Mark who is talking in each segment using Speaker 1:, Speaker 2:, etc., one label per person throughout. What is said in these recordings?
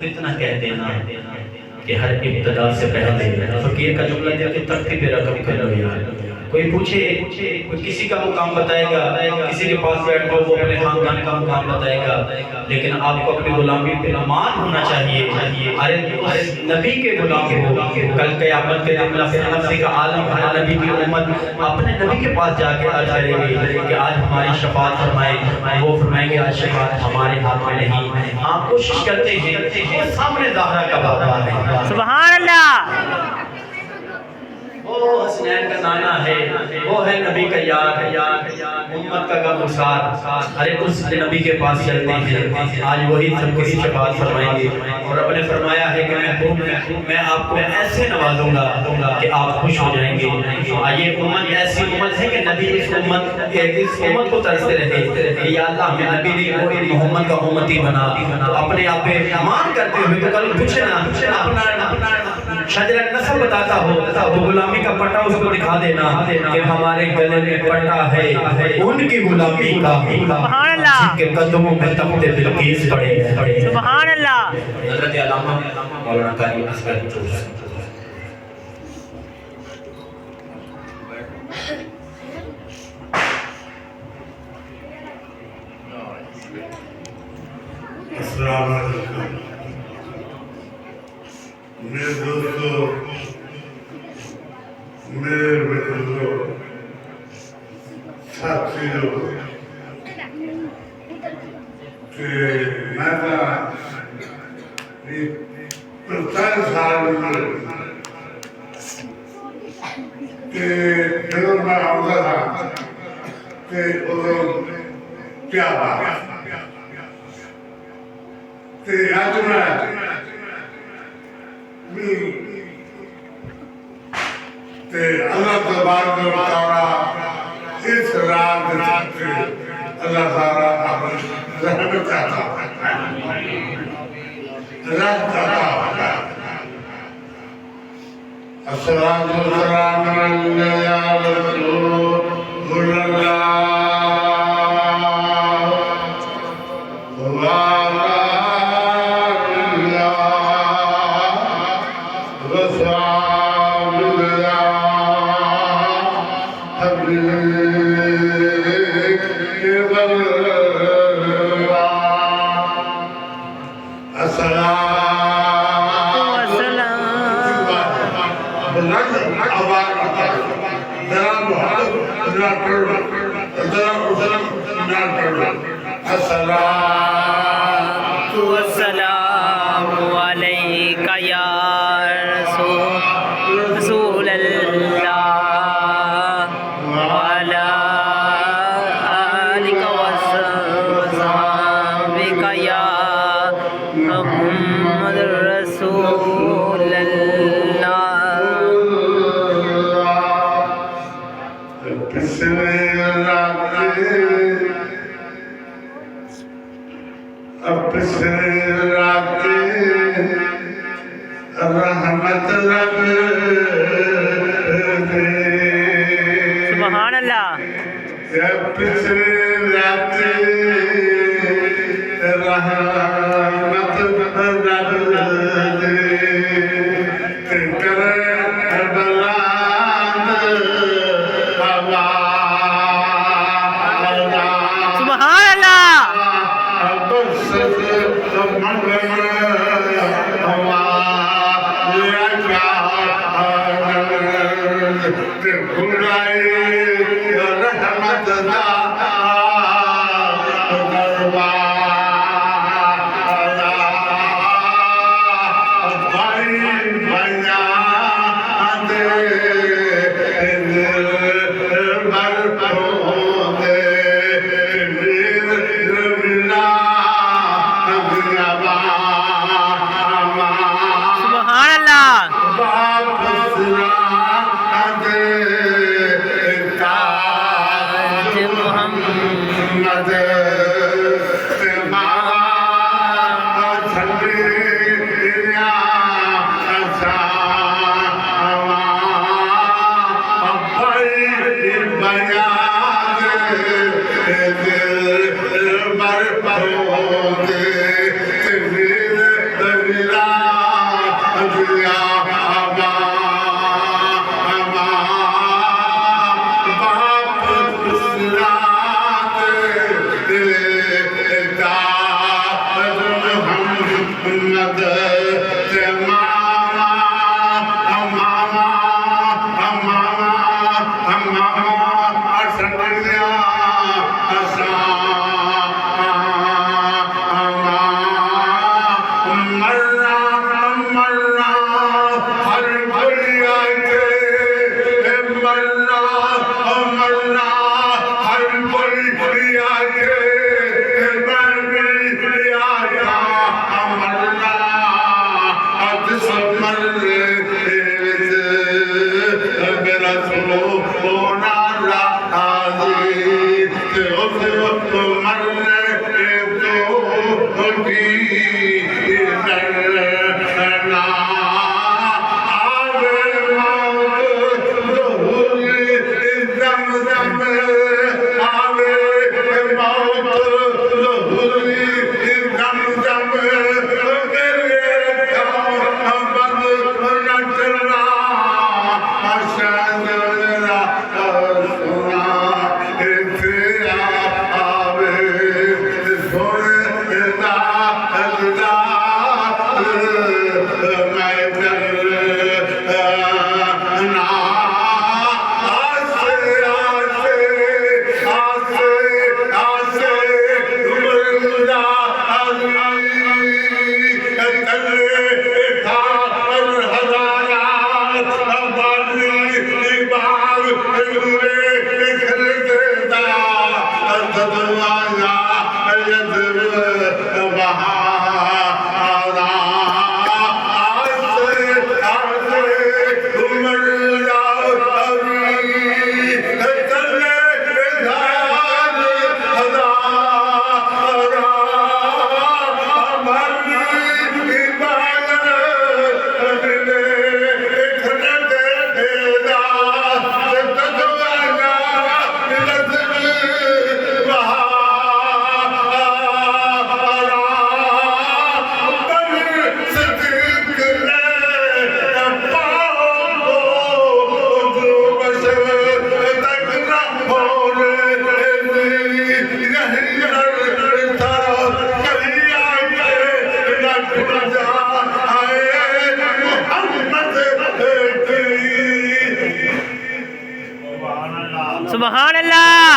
Speaker 1: इतना कहते हैं ना कि हर इब्तिदा से पहले फकीर का जुमला दिया कि तख्ती पे रकम कर लो यार। कोई पूछे कोई किसी का मुकाम बताएगा, किसी के पास बैठो वो अपने खानदान का मुकाम बताएगा, लेकिन आपको अपनी गुलामी पे अमान होना चाहिए। अरे नबी के गुलाम हो, कल क़यामत के दिन नफ्सी का आलम हर नबी की उम्मत अपने नबी के पास जाके अर्ज करेगी कि आज हमारी शफाअत फरमाए। वो फरमाएंगे आज शफाअत हमारे हाथ में नहीं। आप कोशिश करते हैं, सामने ज़हरा का बाबा है,
Speaker 2: सुभान अल्लाह,
Speaker 1: वो हसनैन का नाना है, वो है नबी का यार, उम्मत का गमगुसार। अरे उस नबी के पास चलते हैं, आज वही सबकी शफाअत फरमाएंगे। और रब ने फरमाया है कि मैं आपको ऐसे नवाजूंगा कि आप खुश हो जाएंगे। ये उम्मत ऐसी उम्मत है कि नबी इस उम्मत को तरसते रहे, या अल्लाह हमें नबी ने मोहम्मद का उम्मती बना। तो अपने आप पे मान करते हुए तो कल पूछे ना अपना शजरा नस्ल बताता हो तो गुलामी का पट्टा उसको दिखा देना कि हमारे गले में पट्टा है उनकी गुलामी का,
Speaker 2: सुभान अल्लाह,
Speaker 1: जिनके कदमों में तख्ते बिल्कीस पड़े हैं।
Speaker 2: सुभान अल्लाह।
Speaker 1: हज़रत अल्लामा मौलाना कारी असगर चौधरी
Speaker 3: अस्सलाम वालेकुम मेरे दोस्तों, मेरे बुजुर्गों, साथियों, कि मैं प्रचार साल में कि जब मैं आता था कि उधर क्या बात कि आज मैं अल्लाह तबारक व तआला इस रात से अल्लाह ताला अपनी रहमत चाहता है। अस्सलातु वस्सलामु अलैका या रसूलल्लाह
Speaker 2: अस्सलामु अलैका या रसूलल्लाह व अला आलिका व सहाबिका या मुहम्मद रसूलल्लाह। सुभान अल्लाह। सुभान अल्लाह।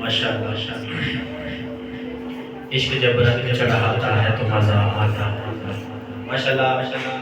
Speaker 1: माशाअल्लाह, इश्क जब रंग चढ़ाता है तो मजा आता है। माशाअल्लाह।